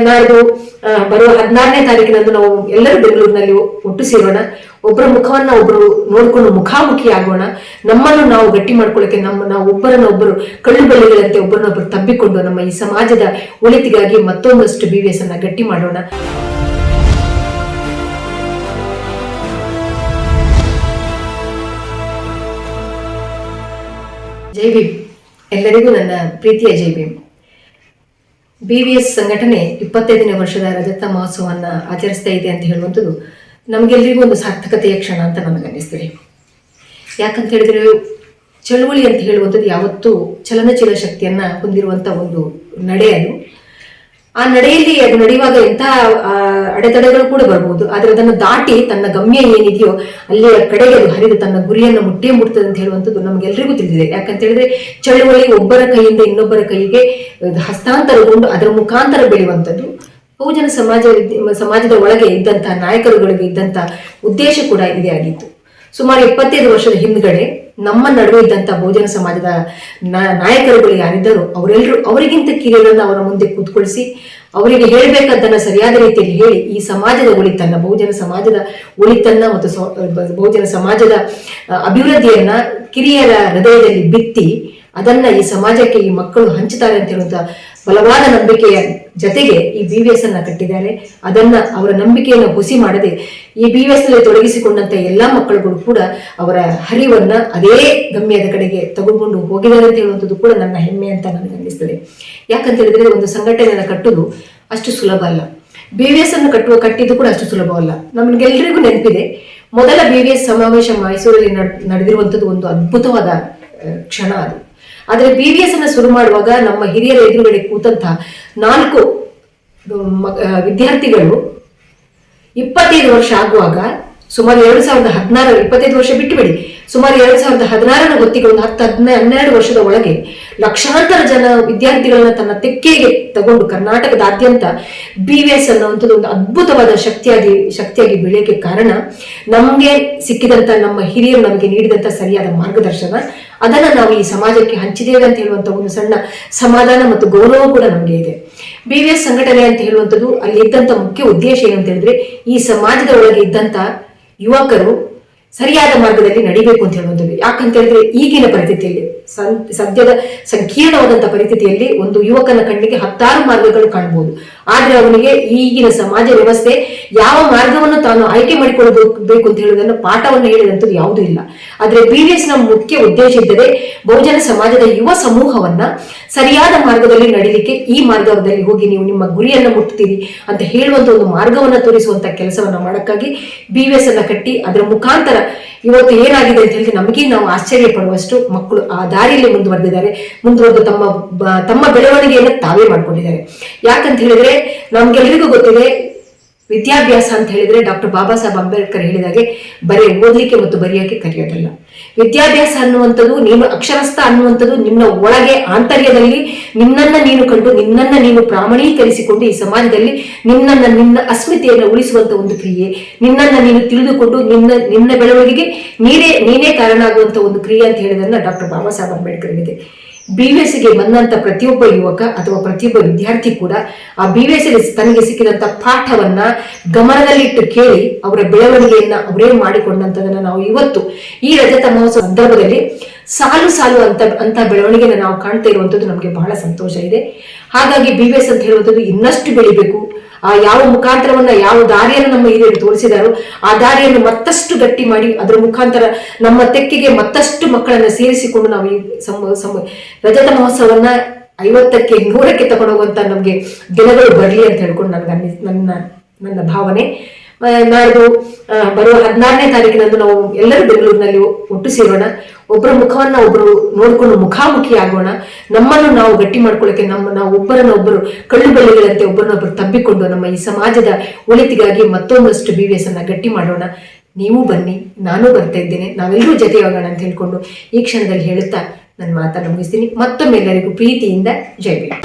ನಾಡ್ದು ಬರುವ 16ನೇ ತಾರೀಕಿನಂದು ನಾವು ಎಲ್ಲರೂ ಬೆಂಗಳೂರಿನಲ್ಲಿ ಒಟ್ಟು ಸೇರೋಣ. ಒಬ್ಬರ ಮುಖವನ್ನ ಒಬ್ಬರು ನೋಡ್ಕೊಂಡು ಮುಖಾಮುಖಿ ಆಗೋಣ. ನಮ್ಮನ್ನು ನಾವು ಗಟ್ಟಿ ಮಾಡ್ಕೊಳ್ಳಕ್ಕೆ ನಾವು ಒಬ್ಬರನ್ನೊಬ್ಬರು ಕಳ್ಳು ಬೆಳ್ಳಿಗಳಂತೆ ಒಬ್ಬರನ್ನೊಬ್ಬರು ತಬ್ಬಿಕೊಂಡು ನಮ್ಮ ಈ ಸಮಾಜದ ಒಳಿತಿಗಾಗಿ ಮತ್ತೊಂದಷ್ಟು BVS ಅನ್ನ ಗಟ್ಟಿ ಮಾಡೋಣ. ಜೈ ಭೀಮ್. ಎಲ್ಲರಿಗೂ ನನ್ನ ಪ್ರೀತಿಯ ಜೈ ಭೀಮ್. BVS ಸಂಘಟನೆ 25ನೇ ವರ್ಷದ ರಜತ ಮಹೋತ್ಸವವನ್ನ ಆಚರಿಸ್ತಾ ಇದೆ ಅಂತ ಹೇಳುವಂಥದ್ದು ನಮಗೆಲ್ಲರಿಗೂ ಒಂದು ಸಾರ್ಥಕತೆಯ ಕ್ಷಣ ಅಂತ ನನಗನ್ನಿಸ್ತದೆ. ಯಾಕಂತ ಹೇಳಿದ್ರೆ ಚಳುವಳಿ ಅಂತ ಹೇಳುವಂಥದ್ದು ಯಾವತ್ತೂ ಚಲನಶೀಲ ಶಕ್ತಿಯನ್ನ ಹೊಂದಿರುವಂತ ಒಂದು ನಡೆ. ಆ ನಡೆಯಲ್ಲಿ ಅದು ನಡೆಯುವಾಗ ಎಂಥ ಅಡೆತಡೆಗಳು ಕೂಡ ಬರಬಹುದು, ಆದ್ರೆ ಅದನ್ನು ದಾಟಿ ತನ್ನ ಗಮ್ಯ ಏನಿದೆಯೋ ಅಲ್ಲಿಯ ಕಡೆಗೆ ಅದು ಹರಿದು ತನ್ನ ಗುರಿಯನ್ನು ಮುಟ್ಟುತ್ತದೆ ಅಂತ ಹೇಳುವಂಥದ್ದು ನಮಗೆಲ್ಲರಿಗೂ ತಿಳಿದಿದೆ. ಯಾಕಂತ ಹೇಳಿದ್ರೆ ಚಳುವಳಿ ಒಬ್ಬರ ಕೈಯಿಂದ ಇನ್ನೊಬ್ಬರ ಕೈಗೆ ಹಸ್ತಾಂತರಗೊಂಡು ಅದರ ಮುಖಾಂತರ ಬೆಳೆಯುವಂಥದ್ದು. ಬಹುಜನ ಸಮಾಜದ ಒಳಗೆ ಇದ್ದಂತಹ ನಾಯಕರುಗಳಿಗೆ ಇದ್ದಂತಹ ಉದ್ದೇಶ ಕೂಡ ಇದೇ ಆಗಿತ್ತು. ಸುಮಾರು 25 ವರ್ಷದ ಹಿಂದ್ಗಡೆ ನಮ್ಮ ನಡುವೆ ಇದ್ದಂತಹ ಬಹುಜನ ಸಮಾಜದ ನಾಯಕರುಗಳು ಯಾರಿದ್ದರು ಅವರಿಗಿಂತ ಕಿರಿಯರನ್ನು ಅವರ ಮುಂದೆ ಕೂತ್ಕೊಳಿಸಿ ಅವರಿಗೆ ಹೇಳಬೇಕಾದ್ದನ್ನ ಸರಿಯಾದ ರೀತಿಯಲ್ಲಿ ಹೇಳಿ ಈ ಸಮಾಜದ ಒಳಿತನ್ನ, ಬಹುಜನ ಸಮಾಜದ ಒಳಿತನ್ನ ಮತ್ತು ಬಹುಜನ ಸಮಾಜದ ಅಭಿವೃದ್ಧಿಯನ್ನ ಕಿರಿಯರ ಹೃದಯದಲ್ಲಿ ಬಿತ್ತಿ ಅದನ್ನ ಈ ಸಮಾಜಕ್ಕೆ ಈ ಮಕ್ಕಳು ಹಂಚುತ್ತಾರೆ ಅಂತ ಹೇಳುವಂತ ಬಲವಾದ ನಂಬಿಕೆಯ ಜೊತೆಗೆ ಈ BVS ಅನ್ನ ಕಟ್ಟಿದ್ದಾರೆ. ಅದನ್ನ ಅವರ ನನಂಬಿಕೆಯನ್ನು ಹುಸಿ ಮಾಡದೆ ಈ BVS ನಲ್ಲಿ ತೊಡಗಿಸಿಕೊಂಡಂತ ಎಲ್ಲಾ ಮಕ್ಕಳುಗಳು ಕೂಡ ಅವರ ಹರಿವನ್ನ ಅದೇ ಗಮ್ಯದ ಕಡೆಗೆ ತಗೊಂಡು ಹೋಗಿದ್ದಾರೆ ಅಂತ ಹೇಳುವಂಥದ್ದು ಕೂಡ ನನ್ನ ಹೆಮ್ಮೆ ಅಂತ ನನಗೆ ಅನ್ನಿಸ್ತದೆ. ಯಾಕಂತ ಹೇಳಿದ್ರೆ ಒಂದು ಸಂಘಟನೆಯನ್ನು ಕಟ್ಟುವುದು ಅಷ್ಟು ಸುಲಭ ಅಲ್ಲ. BVS ಅನ್ನು ಕಟ್ಟಿದ್ದು ಕೂಡ ಅಷ್ಟು ಸುಲಭವಲ್ಲ. ನಮ್ಗೆಲ್ಲರಿಗೂ ನೆನಪಿದೆ, ಮೊದಲ BVS ಸಮಾವೇಶ ಮೈಸೂರಲ್ಲಿ ನಡೆದಿರುವಂಥದ್ದು ಒಂದು ಅದ್ಭುತವಾದ ಕ್ಷಣ ಅದು. ಆದ್ರೆ BVS ಅನ್ನ ಶುರು ಮಾಡುವಾಗ ನಮ್ಮ ಹಿರಿಯರ ಎದುರುಗಡೆ ಕೂತಂತಹ 4 ವಿದ್ಯಾರ್ಥಿಗಳು 25 ವರ್ಷ ಆಗುವಾಗ ಸುಮಾರು 2016, 25 ವರ್ಷ ಬಿಟ್ಟುಬಿಡಿ, ಸುಮಾರು 2016ರ ಹೊತ್ತಿಗೆ ಒಂದು 10-12 ವರ್ಷದ ಒಳಗೆ ಲಕ್ಷಾಂತರ ಜನ ವಿದ್ಯಾರ್ಥಿಗಳನ್ನ ತನ್ನ ತೆಕ್ಕೆಗೆ ತಗೊಂಡು ಕರ್ನಾಟಕದಾದ್ಯಂತ BVS ಅನ್ನುವಂಥದ್ದು ಒಂದು ಅದ್ಭುತವಾದ ಶಕ್ತಿಯಾಗಿ ಬೆಳೆಯಕ್ಕೆ ಕಾರಣ ನಮ್ಗೆ ಸಿಕ್ಕಿದಂತ ನಮ್ಮ ಹಿರಿಯರು ನಮಗೆ ನೀಡಿದಂತ ಸರಿಯಾದ ಮಾರ್ಗದರ್ಶನ. ಅದನ್ನ ನಾವು ಈ ಸಮಾಜಕ್ಕೆ ಹಂಚಿದ್ದೇವೆ ಅಂತ ಹೇಳುವಂತ ಒಂದು ಸಣ್ಣ ಸಮಾಧಾನ ಮತ್ತು ಗೌರವ ಕೂಡ ನಮಗೆ ಇದೆ. BVS ಸಂಘಟನೆ ಅಂತ ಹೇಳುವಂಥದ್ದು ಅಲ್ಲಿ ಇದ್ದಂತ ಮುಖ್ಯ ಉದ್ದೇಶ ಏನಂತ ಹೇಳಿದ್ರೆ ಈ ಸಮಾಜದ ಒಳಗೆ ಇದ್ದಂತ ಯುವಕರು ಸರಿಯಾದ ಮಾರ್ಗದಲ್ಲಿ ನಡಿಬೇಕು ಅಂತ ಹೇಳುವಂಥದ್ದು. ಯಾಕಂತ ಹೇಳಿದ್ರೆ ಈಗಿನ ಪರಿಸ್ಥಿತಿಯಲ್ಲಿ, ಸದ್ಯದ ಸಂಕೀರ್ಣವಾದಂತಹ ಪರಿಸ್ಥಿತಿಯಲ್ಲಿ ಒಂದು ಯುವಕನ ಕಣ್ಣಿಗೆ 10 ಮಾರ್ಗಗಳು ಕಾಣಬಹುದು. ಆದ್ರೆ ಅವನಿಗೆ ಈಗಿನ ಸಮಾಜ ವ್ಯವಸ್ಥೆ ಯಾವ ಮಾರ್ಗವನ್ನು ತಾನು ಆಯ್ಕೆ ಮಾಡಿಕೊಳ್ಳಬೇಕು ಅಂತ ಹೇಳುವುದನ್ನು ಪಾಠವನ್ನು ಹೇಳಿದಂಥದ್ದು ಯಾವುದೂ ಇಲ್ಲ. ಆದ್ರೆ BVS ನ ಮುಖ್ಯ ಉದ್ದೇಶ ಇದ್ದರೆ ಬಹುಜನ ಸಮಾಜದ ಯುವ ಸಮೂಹವನ್ನ ಸರಿಯಾದ ಮಾರ್ಗದಲ್ಲಿ ನಡೀಲಿಕ್ಕೆ, ಈ ಮಾರ್ಗದಲ್ಲಿ ಹೋಗಿ ನೀವು ನಿಮ್ಮ ಗುರಿಯನ್ನು ಮುಟ್ತೀರಿ ಅಂತ ಹೇಳುವಂತ ಒಂದು ಮಾರ್ಗವನ್ನ ತೋರಿಸುವಂತ ಕೆಲಸವನ್ನ ಮಾಡಕ್ಕಾಗಿ BVS ಅನ್ನ ಕಟ್ಟಿ ಅದರ ಮುಖಾಂತರ ಇವತ್ತು ಏನಾಗಿದೆ ಅಂತ ಹೇಳಿದ್ರೆ ನಮಗೆ ನಾವು ಆಶ್ಚರ್ಯ ಪಡುವಷ್ಟು ಮಕ್ಕಳು ಆ ದಾರಿಯಲ್ಲಿ ಮುಂದುವರೆದು ತಮ್ಮ ಬೆಳವಣಿಗೆಯನ್ನು ತಾವೇ ಮಾಡ್ಕೊಂಡಿದ್ದಾರೆ. ಯಾಕಂತ ಹೇಳಿದ್ರೆ ನಮ್ಗೆಲ್ಲರಿಗೂ ಗೊತ್ತಿದೆ, ವಿದ್ಯಾಭ್ಯಾಸ ಅಂತ ಹೇಳಿದ್ರೆ ಡಾಕ್ಟರ್ ಬಾಬಾ ಸಾಹೇಬ್ ಅಂಬೇಡ್ಕರ್ ಹೇಳಿದಾಗೆ ಬರೀ ಓದಲಿಕ್ಕೆ ಮತ್ತು ಬರೆಯೋಕೆ ಕರೆಯೋದಲ್ಲ. ವಿದ್ಯಾಭ್ಯಾಸ ಅನ್ನುವಂಥದ್ದು, ನೀನು ಅಕ್ಷರಸ್ಥ ಅನ್ನುವಂಥದ್ದು ನಿನ್ನ ಒಳಗೆ ಆಂತರ್ಯದಲ್ಲಿ ನಿನ್ನನ್ನ ನೀನು ಕಂಡು ನಿನ್ನನ್ನ ನೀನು ಪ್ರಾಮಾಣೀಕರಿಸಿಕೊಂಡು ಈ ಸಮಾಜದಲ್ಲಿ ನಿನ್ನ ಅಸ್ಮಿತೆಯನ್ನು ಉಳಿಸುವಂತ ಒಂದು ಕ್ರಿಯೆ, ನಿನ್ನನ್ನ ನೀನು ತಿಳಿದುಕೊಂಡು ನಿನ್ನ ಬೆಳವಣಿಗೆಗೆ ನೀನೇ ಕಾರಣ ಆಗುವಂತ ಒಂದು ಕ್ರಿಯೆ ಅಂತ ಹೇಳಿದನ್ನ ಡಾಕ್ಟರ್ ಬಾಬಾ ಸಾಹೇಬ್ ಅಂಬೇಡ್ಕರ್ ಹೇಳಿದೆ. BVS ಗೆ ಬಂದಂತ ಪ್ರತಿಯೊಬ್ಬ ಯುವಕ ಅಥವಾ ಪ್ರತಿಯೊಬ್ಬ ವಿದ್ಯಾರ್ಥಿ ಕೂಡ ಆ BVS ತನಗೆ ಸಿಕ್ಕಿದಂತ ಪಾಠವನ್ನ ಗಮನದಲ್ಲಿಟ್ಟು ಕೇಳಿ ಅವರ ಬೆಳವಣಿಗೆಯನ್ನ ಅವರೇ ಮಾಡಿಕೊಂಡಂತದನ್ನ ನಾವು ಇವತ್ತು ಈ ರಜತ ಮಹೋತ್ಸವ ಸಂದರ್ಭದಲ್ಲಿ ಸಾಲು ಅಂತ ಬೆಳವಣಿಗೆನ ನಾವು ಕಾಣ್ತಾ ಇರುವಂತದ್ದು ನಮ್ಗೆ ಬಹಳ ಸಂತೋಷ ಇದೆ. ಹಾಗಾಗಿ BVS ಅಂತ ಹೇಳುವಂಥದ್ದು ಇನ್ನಷ್ಟು ಬೆಳಿಬೇಕು. ಆ ಯಾವ ಮುಖಾಂತರವನ್ನ, ಯಾವ ದಾರಿಯನ್ನು ನಮ್ಮ ಹಿರಿಯರು ತೋರಿಸಿದಾರೋ ಆ ದಾರಿಯನ್ನು ಮತ್ತಷ್ಟು ಗಟ್ಟಿ ಮಾಡಿ ಅದರ ಮುಖಾಂತರ ನಮ್ಮ ತೆಕ್ಕೆಗೆ ಮತ್ತಷ್ಟು ಮಕ್ಕಳನ್ನ ಸೇರಿಸಿಕೊಂಡು ನಾವು ಈ ರಜತ ಮಹೋತ್ಸವನ್ನ 50ಕ್ಕೆ 100ಕ್ಕೆ ತಗೊಂಡೋಗುವಂತ ನಮ್ಗೆ ದಿನಗಳು ಬರಲಿ ಅಂತ ಹೇಳ್ಕೊಂಡು ನನ್ನ ಭಾವನೆ. ನಾಡ್ದು ಬರುವ 16ನೇ ತಾರೀಕಿನಂದು ನಾವು ಎಲ್ಲರೂ ಬೆಂಗಳೂರಿನಲ್ಲಿ ಒಟ್ಟು ಸೇರೋಣ. ಒಬ್ಬರ ಮುಖವನ್ನ ಒಬ್ಬರು ನೋಡ್ಕೊಂಡು ಮುಖಾಮುಖಿ ಆಗೋಣ. ನಮ್ಮನ್ನು ನಾವು ಗಟ್ಟಿ ಮಾಡ್ಕೊಳ್ಳಕ್ಕೆ ನಾವು ಒಬ್ಬರನ್ನೊಬ್ಬರು ಕಳ್ಳು ಬೆಳ್ಳಿಗಳಂತೆ ಒಬ್ಬರನ್ನೊಬ್ಬರು ತಬ್ಬಿಕೊಂಡು ನಮ್ಮ ಈ ಸಮಾಜದ ಒಳಿತಿಗಾಗಿ ಮತ್ತೊಂದಷ್ಟು BVS ಅನ್ನ ಗಟ್ಟಿ ಮಾಡೋಣ. ನೀವು ಬನ್ನಿ, ನಾನು ಬರ್ತಾ ಇದ್ದೇನೆ, ನಾವೆಲ್ಲರೂ ಜೊತೆಯಾಗೋಣ ಅಂತ ಹೇಳ್ಕೊಂಡು ಈ ಕ್ಷಣದಲ್ಲಿ ಹೇಳುತ್ತಾ ನನ್ನ ಮಾತನ್ನು ಮುಗಿಸ್ತೀನಿ. ಮತ್ತೊಮ್ಮೆ ಎಲ್ಲರಿಗೂ ಪ್ರೀತಿಯಿಂದ ಜೈ ಭೀಮ್.